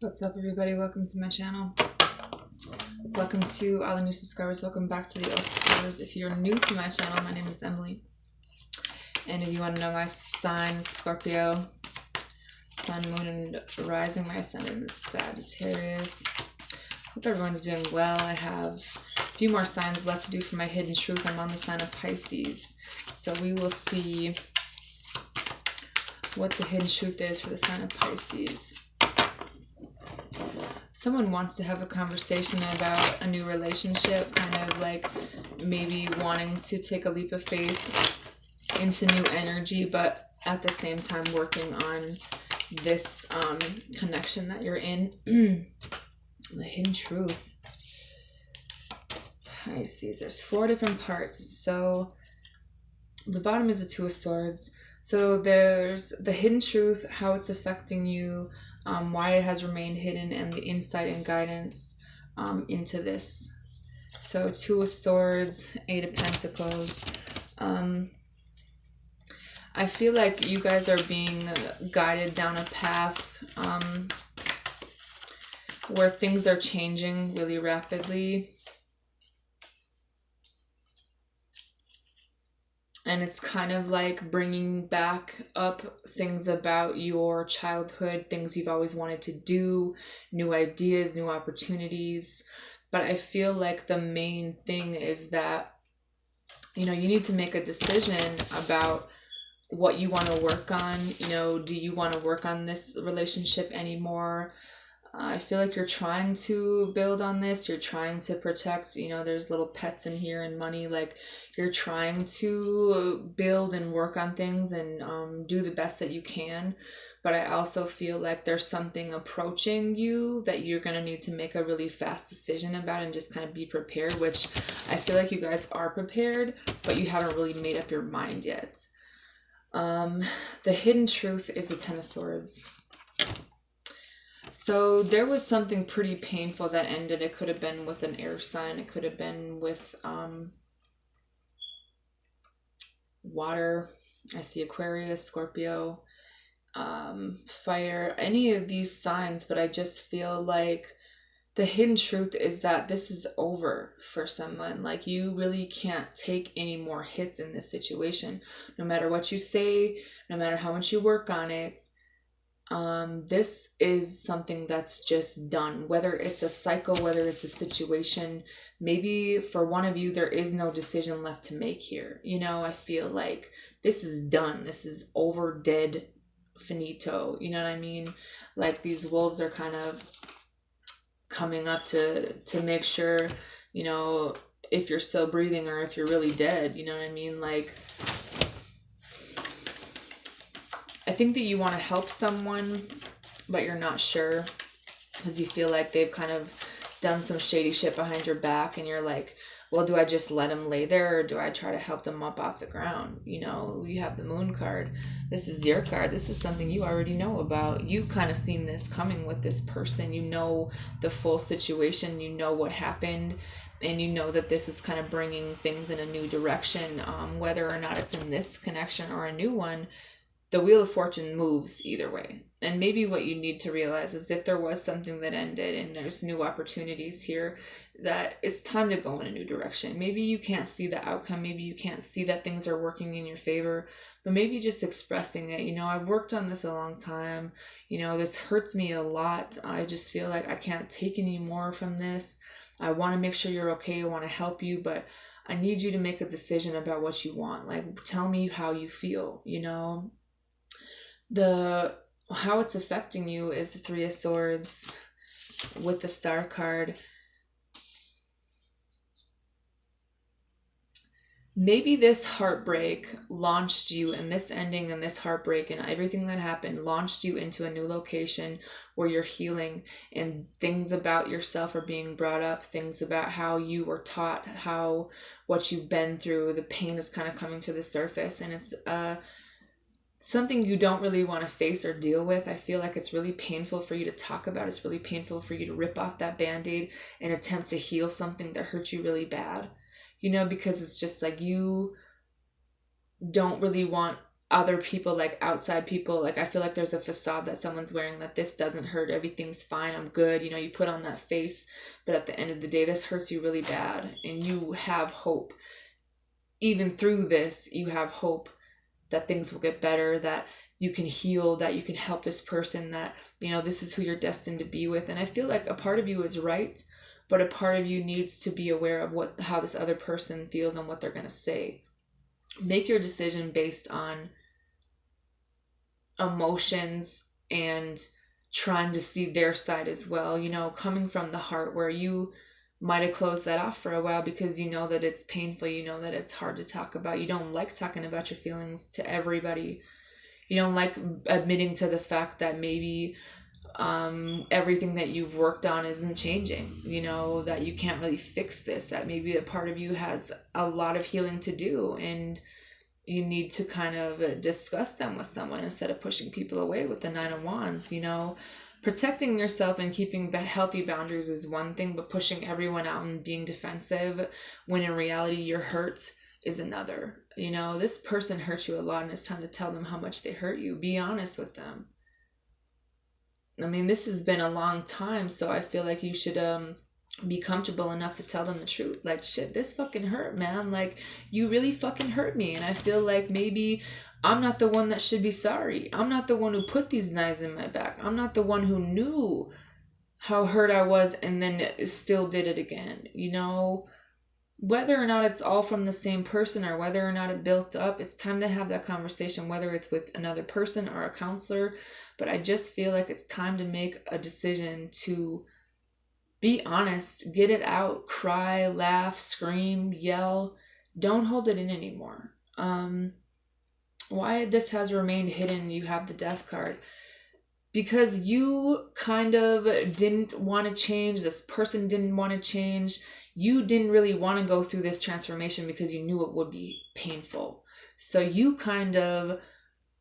What's up, everybody? Welcome to my channel. Welcome to all the new subscribers. Welcome back to the old subscribers. If you're new to my channel, my name is Emily. And if you want to know my sign, Scorpio, Sun, Moon, and Rising, my ascendant is Sagittarius. Hope everyone's doing well. I have a few more signs left to do for my hidden truth. I'm on the sign of Pisces. So we will see what the hidden truth is for the sign of Pisces. Someone wants to have a conversation about a new relationship, kind of like maybe wanting to take a leap of faith into new energy, but at the same time working on this connection that you're in. The hidden truth. Pisces, there's 4 different parts. So the bottom is the Two of Swords. So there's the hidden truth, how it's affecting you, why it has remained hidden, and the insight and guidance into this. So Two of Swords, 8 of Pentacles. I feel like you guys are being guided down a path where things are changing really rapidly. And it's kind of like bringing back up things about your childhood, things you've always wanted to do, new ideas, new opportunities. But I feel like the main thing is that, you need to make a decision about what you want to work on. Do you want to work on this relationship anymore? I feel like you're trying to build on this. You're trying to protect, there's little pets in here and money. Like, you're trying to build and work on things and do the best that you can. But I also feel like there's something approaching you that you're going to need to make a really fast decision about and just kind of be prepared, which I feel like you guys are prepared, but you haven't really made up your mind yet. The hidden truth is the Ten of Swords. So there was something pretty painful that ended. It could have been with an air sign. It could have been with water. I see Aquarius, Scorpio, fire, any of these signs. But I just feel like the hidden truth is that this is over for someone. Like, you really can't take any more hits in this situation. No matter what you say, no matter how much you work on it. This is something that's just done, whether it's a cycle, whether it's a situation. Maybe for one of you, there is no decision left to make here. I feel like this is done. This is over, dead, finito. You know what I mean? Like, these wolves are kind of coming up to make sure, if you're still breathing or if you're really dead. You know what I mean? Like, I think that you want to help someone, but you're not sure because you feel like they've kind of done some shady shit behind your back, and you're like, well, do I just let them lay there, or do I try to help them up off the ground? You have the Moon card. This is your card. This is something you already know about. You've kind of seen this coming with this person. You know the full situation. You know what happened. And you know that this is kind of bringing things in a new direction, whether or not it's in this connection or a new one. The Wheel of Fortune moves either way. And maybe what you need to realize is if there was something that ended and there's new opportunities here, that it's time to go in a new direction. Maybe you can't see the outcome. Maybe you can't see that things are working in your favor, but maybe just expressing it. I've worked on this a long time. This hurts me a lot. I just feel like I can't take any more from this. I want to make sure you're okay. I want to help you, but I need you to make a decision about what you want. Like, tell me how you feel, how it's affecting you is the Three of Swords with the Star card. Maybe this heartbreak launched you, and this ending and this heartbreak and everything that happened launched you into a new location where you're healing, and things about yourself are being brought up, things about how you were taught, what you've been through, the pain is kind of coming to the surface, and it's something you don't really want to face or deal with. I feel like it's really painful for you to talk about. It's really painful for you to rip off that Band-Aid and attempt to heal something that hurt you really bad, because it's just like you don't really want other people, like outside people. Like I feel like there's a facade that someone's wearing, that this doesn't hurt, everything's fine, I'm good, you know, you put on that face, but at the end of the day this hurts you really bad, and you have hope. Even through this, you have hope that things will get better, that you can heal, that you can help this person, that, you know, this is who you're destined to be with. And I feel like a part of you is right, but a part of you needs to be aware of how this other person feels and what they're going to say. Make your decision based on emotions and trying to see their side as well, you know, coming from the heart, where you might have closed that off for a while because you know that it's painful, you know that it's hard to talk about, you don't like talking about your feelings to everybody, you don't like admitting to the fact that maybe everything that you've worked on isn't changing, you know, that you can't really fix this, that maybe a part of you has a lot of healing to do, and you need to kind of discuss them with someone instead of pushing people away with the Nine of Wands. You know, protecting yourself and keeping healthy boundaries is one thing, but pushing everyone out and being defensive when in reality you're hurt is another. You know, this person hurt you a lot, and it's time to tell them how much they hurt you. Be honest with them. I mean, this has been a long time, so I feel like you should be comfortable enough to tell them the truth. Like, shit, this fucking hurt, man. Like, you really fucking hurt me, and I feel like maybe I'm not the one that should be sorry. I'm not the one who put these knives in my back. I'm not the one who knew how hurt I was and then still did it again. You know, whether or not it's all from the same person or whether or not it built up, it's time to have that conversation, whether it's with another person or a counselor. But I just feel like it's time to make a decision to be honest, get it out, cry, laugh, scream, yell. Don't hold it in anymore. Why this has remained hidden, you have the Death card. Because you kind of didn't want to change, this person didn't want to change. You didn't really want to go through this transformation because you knew it would be painful. So you kind of,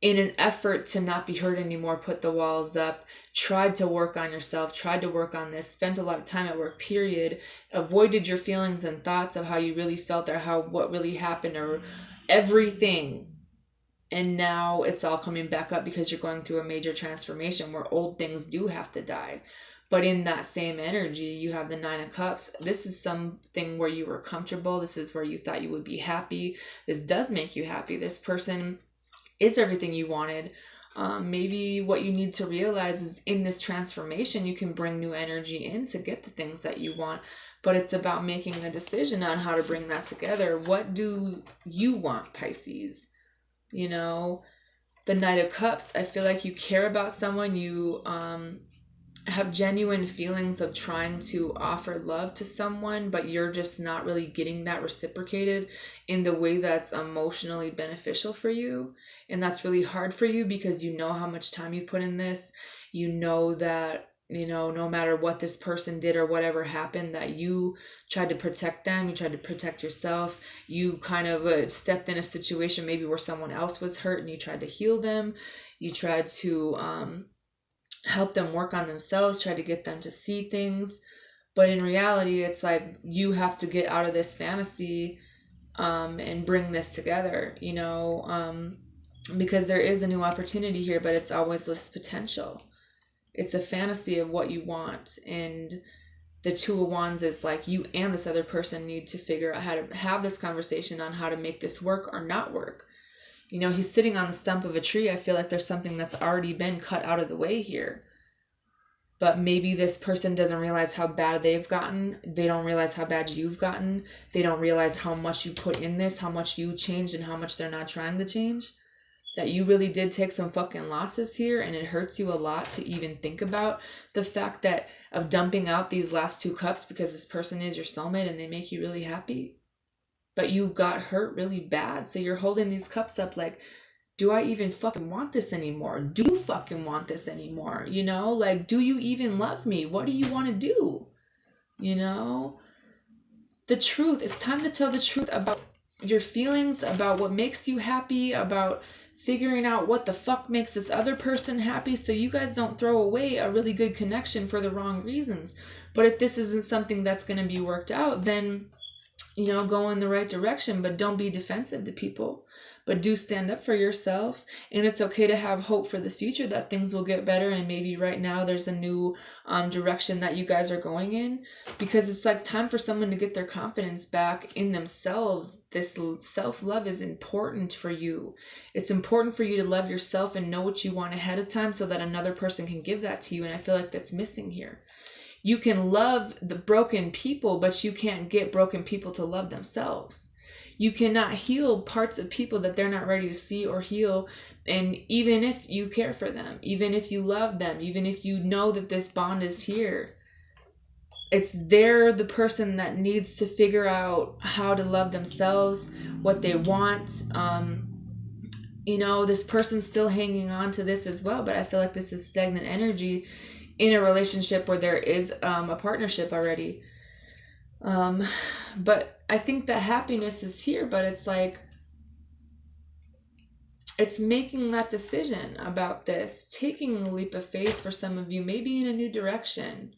in an effort to not be hurt anymore, put the walls up, tried to work on yourself, tried to work on this, spent a lot of time at work, period, avoided your feelings and thoughts of how you really felt or what really happened or everything. And now it's all coming back up because you're going through a major transformation where old things do have to die. But in that same energy, you have the Nine of Cups. This is something where you were comfortable. This is where you thought you would be happy. This does make you happy. This person is everything you wanted. Maybe what you need to realize is in this transformation, you can bring new energy in to get the things that you want. But it's about making a decision on how to bring that together. What do you want, Pisces? You know, the Knight of Cups, I feel like you care about someone. You have genuine feelings of trying to offer love to someone, but you're just not really getting that reciprocated in the way that's emotionally beneficial for you. And that's really hard for you because you know how much time you put in this. You know that, you know, no matter what this person did or whatever happened, that you tried to protect them, you tried to protect yourself, you kind of stepped in a situation maybe where someone else was hurt and you tried to heal them, you tried to help them work on themselves, try to get them to see things. But in reality, it's like you have to get out of this fantasy and bring this together, you know, because there is a new opportunity here, but it's always this potential. It's a fantasy of what you want. And the Two of Wands is like you and this other person need to figure out how to have this conversation on how to make this work or not work. You know, he's sitting on the stump of a tree. I feel like there's something that's already been cut out of the way here. But maybe this person doesn't realize how bad they've gotten. They don't realize how bad you've gotten. They don't realize how much you put in this, how much you changed, and how much they're not trying to change. That you really did take some fucking losses here, and it hurts you a lot to even think about the fact that of dumping out these last two cups because this person is your soulmate and they make you really happy. But you got hurt really bad. So you're holding these cups up like, do I even fucking want this anymore? Do you fucking want this anymore? You know, like, do you even love me? What do you want to do? You know, the truth. It's time to tell the truth about your feelings, about what makes you happy, about figuring out what the fuck makes this other person happy, so you guys don't throw away a really good connection for the wrong reasons. But if this isn't something that's going to be worked out, then, you know, go in the right direction, but don't be defensive to people. but do stand up for yourself. And it's okay to have hope for the future that things will get better, and maybe right now there's a new direction that you guys are going in, because it's like time for someone to get their confidence back in themselves. This self-love is important for you. It's important for you to love yourself and know what you want ahead of time so that another person can give that to you. And I feel like that's missing here. You can love the broken people, but you can't get broken people to love themselves. You cannot heal parts of people that they're not ready to see or heal. And even if you care for them, even if you love them, even if you know that this bond is here, they're the person that needs to figure out how to love themselves, what they want. This person's still hanging on to this as well, but I feel like this is stagnant energy in a relationship where there is a partnership already. But I think that happiness is here, but it's like, it's making that decision about this, taking a leap of faith for some of you, maybe in a new direction.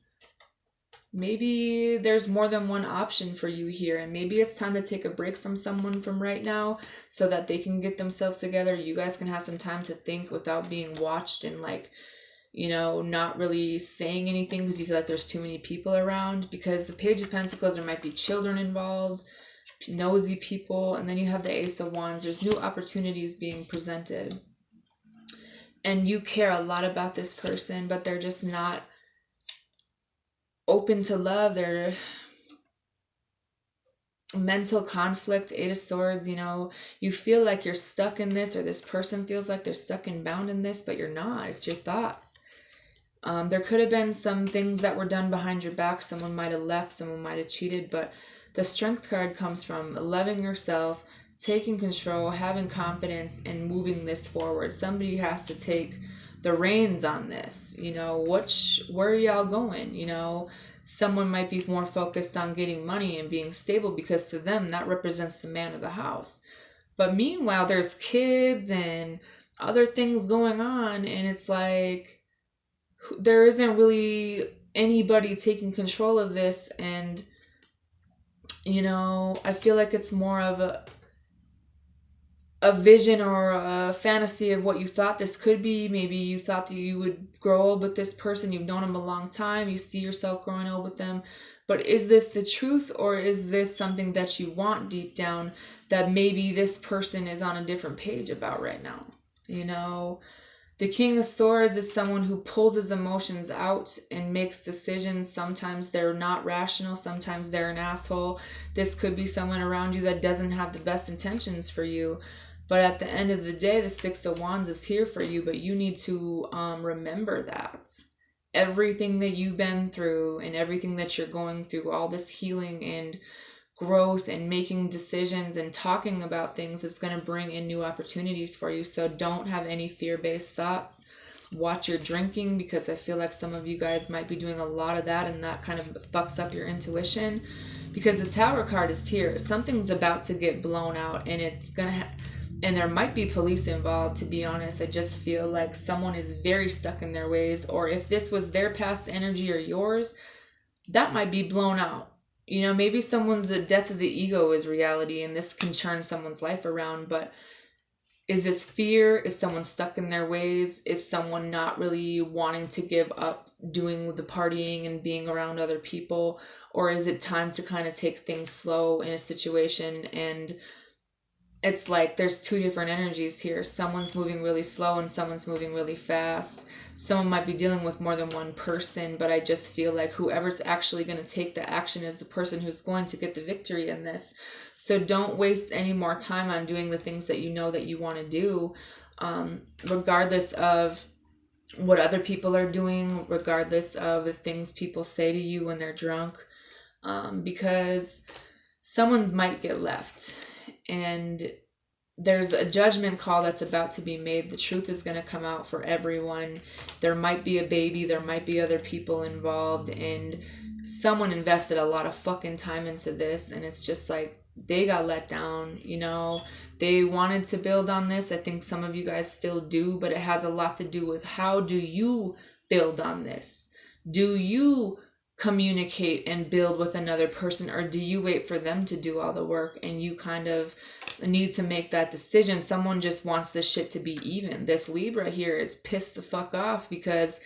Maybe there's more than one option for you here, and maybe it's time to take a break from someone from right now so that they can get themselves together. You guys can have some time to think without being watched and not really saying anything because you feel like there's too many people around. Because the Page of Pentacles, there might be children involved, nosy people, and then you have the Ace of Wands. There's new opportunities being presented. And you care a lot about this person, but they're just not open to love. They're mental conflict, Eight of Swords. You feel like you're stuck in this, or this person feels like they're stuck and bound in this, but you're not. It's your thoughts. There could have been some things that were done behind your back. Someone might have left, someone might have cheated, but the Strength card comes from loving yourself, taking control, having confidence, and moving this forward. Somebody has to take the reins on this. Where are y'all going? Someone might be more focused on getting money and being stable, because to them that represents the man of the house. But meanwhile, there's kids and other things going on, and it's like, there isn't really anybody taking control of this. And I feel like it's more of a vision or a fantasy of what you thought this could be. Maybe you thought that you would grow old with this person. You've known them a long time. You see yourself growing old with them. But is this the truth, or is this something that you want deep down that maybe this person is on a different page about right now? The King of Swords is someone who pulls his emotions out and makes decisions. Sometimes they're not rational. Sometimes they're an asshole. This could be someone around you that doesn't have the best intentions for you. But at the end of the day, the Six of Wands is here for you. But you need to remember that. Everything that you've been through and everything that you're going through, all this healing and growth and making decisions and talking about things is going to bring in new opportunities for you. So don't have any fear-based thoughts. Watch your drinking, because I feel like some of you guys might be doing a lot of that, and that kind of fucks up your intuition, because the Tower card is here. Something's about to get blown out, and it's going to and there might be police involved, to be honest. I just feel like someone is very stuck in their ways, or if this was their past energy or yours, that might be blown out. Maybe the death of the ego is reality, and this can turn someone's life around. But is this fear? Is someone stuck in their ways? Is someone not really wanting to give up doing the partying and being around other people? Or is it time to kind of take things slow in a situation? And it's like there's two different energies here. Someone's moving really slow and someone's moving really fast. Someone might be dealing with more than one person, but I just feel like whoever's actually going to take the action is the person who's going to get the victory in this. So don't waste any more time on doing the things that you know that you want to do, regardless of what other people are doing, regardless of the things people say to you when they're drunk, because someone might get left. And there's a judgment call that's about to be made. The truth is going to come out for everyone. There might be a baby. There might be other people involved. And someone invested a lot of fucking time into this. And it's just like they got let down. They wanted to build on this. I think some of you guys still do. But it has a lot to do with, how do you build on this? Do you communicate and build with another person, or do you wait for them to do all the work and you kind of need to make that decision? Someone just wants this shit to be even. This Libra here is pissed the fuck off because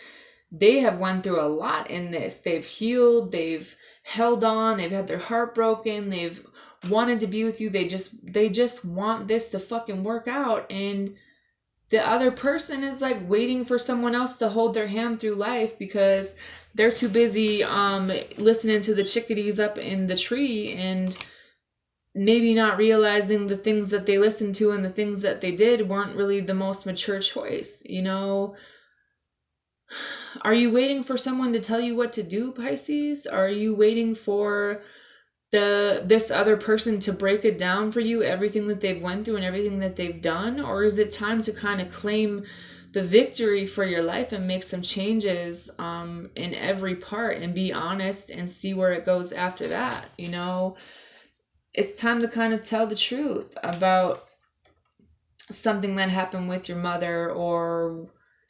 they have went through a lot in this. They've healed, they've held on, they've had their heart broken, they've wanted to be with you. They just want this to fucking work out, and the other person is like waiting for someone else to hold their hand through life because they're too busy listening to the chickadees up in the tree and maybe not realizing the things that they listened to and the things that they did weren't really the most mature choice. You know, are you waiting for someone to tell you what to do, Pisces? Are you waiting for this other person to break it down for you, everything that they've went through and everything that they've done? Or is it time to kind of claim the victory for your life and make some changes in every part and be honest and see where it goes after that? You know, it's time to kind of tell the truth about something that happened with your mother, or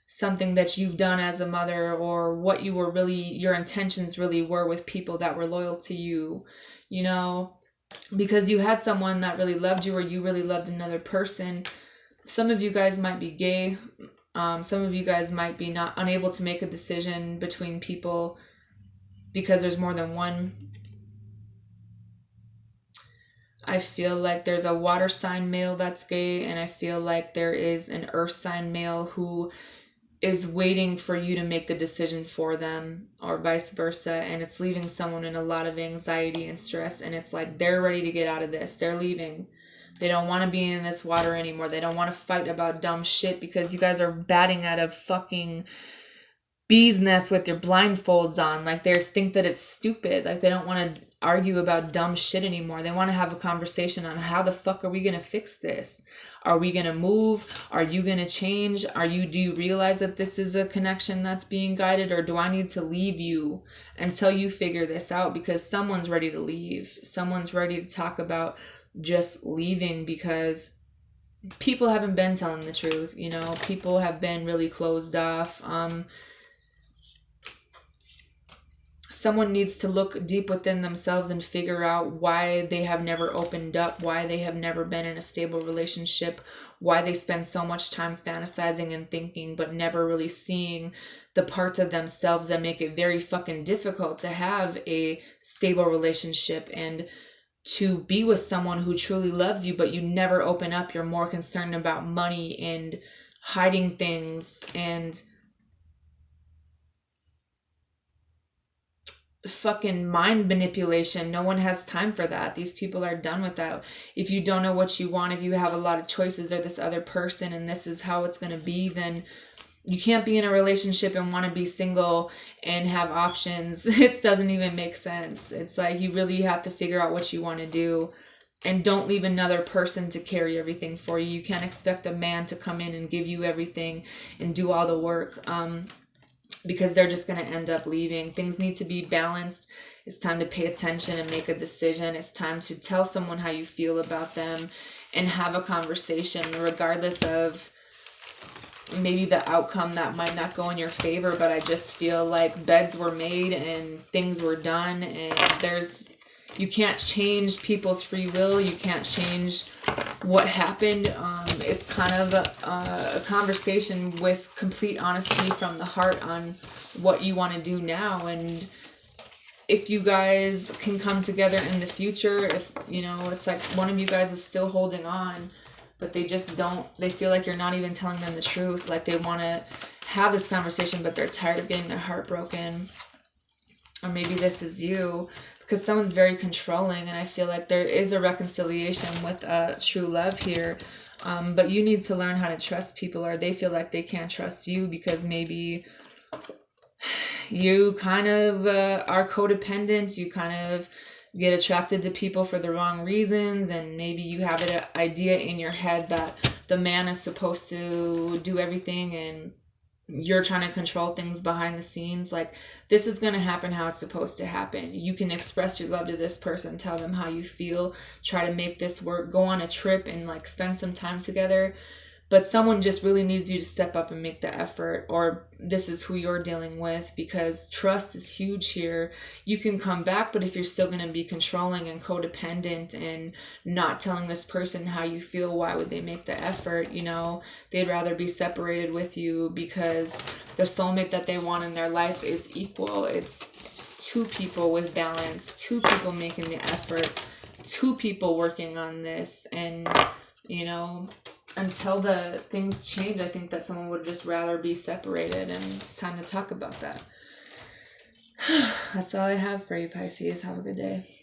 something that you've done as a mother, or what you were really, your intentions really were with people that were loyal to you, you know, because you had someone that really loved you, or you really loved another person. Some of you guys might be gay. Some of you guys might be not unable to make a decision between people because there's more than one. I feel like there's a water sign male that's gay, and I feel like there is an earth sign male who is waiting for you to make the decision for them, or vice versa, and it's leaving someone in a lot of anxiety and stress, and it's like they're ready to get out of this. They're leaving. They don't want to be in this water anymore. They don't want to fight about dumb shit because you guys are batting at a fucking bee's nest with your blindfolds on. Like, they think that it's stupid. Like, they don't want to argue about dumb shit anymore. They want to have a conversation on how the fuck are we going to fix this? Are we going to move? Are you going to change? Do you realize that this is a connection that's being guided, or do I need to leave you until you figure this out? Because someone's ready to leave. Someone's ready to talk about just leaving because people haven't been telling the truth. You know, people have been really closed off. Someone needs to look deep within themselves and figure out why they have never opened up, why they have never been in a stable relationship, why they spend so much time fantasizing and thinking, but never really seeing the parts of themselves that make it very fucking difficult to have a stable relationship and to be with someone who truly loves you, but you never open up. You're more concerned about money and hiding things and fucking mind manipulation. No one has time for that. These people are done with that. If you don't know what you want, if you have a lot of choices, or this other person and this is how it's going to be, then you can't be in a relationship and want to be single and have options. It doesn't even make sense. It's like you really have to figure out what you want to do, and don't leave another person to carry everything for you. You can't expect a man to come in and give you everything and do all the work. Because they're just going to end up leaving. Things need to be balanced. It's time to pay attention and make a decision. It's time to tell someone how you feel about them and have a conversation, regardless of maybe the outcome that might not go in your favor. But I just feel like beds were made and things were done, and you can't change people's free will. You can't change what happened. It's kind of a conversation with complete honesty from the heart on what you want to do now. And if you guys can come together in the future, if, you know, it's like one of you guys is still holding on, but they feel like you're not even telling them the truth. Like, they want to have this conversation, but they're tired of getting their heart broken. Or maybe this is you, because someone's very controlling, and I feel like there is a reconciliation with true love here. But you need to learn how to trust people, or they feel like they can't trust you because maybe you kind of are codependent. You kind of get attracted to people for the wrong reasons, and maybe you have an idea in your head that the man is supposed to do everything and you're trying to control things behind the scenes. Like, this is going to happen how it's supposed to happen. You can express your love to this person, tell them how you feel, try to make this work, go on a trip and like spend some time together. but someone just really needs you to step up and make the effort, or this is who you're dealing with, because trust is huge here. You can come back, but if you're still going to be controlling and codependent and not telling this person how you feel, why would they make the effort? You know, they'd rather be separated with you, because the soulmate that they want in their life is equal. It's two people with balance, two people making the effort, two people working on this. And, you know, until the things change, I think that someone would just rather be separated, and it's time to talk about that. That's all I have for you, Pisces. Have a good day.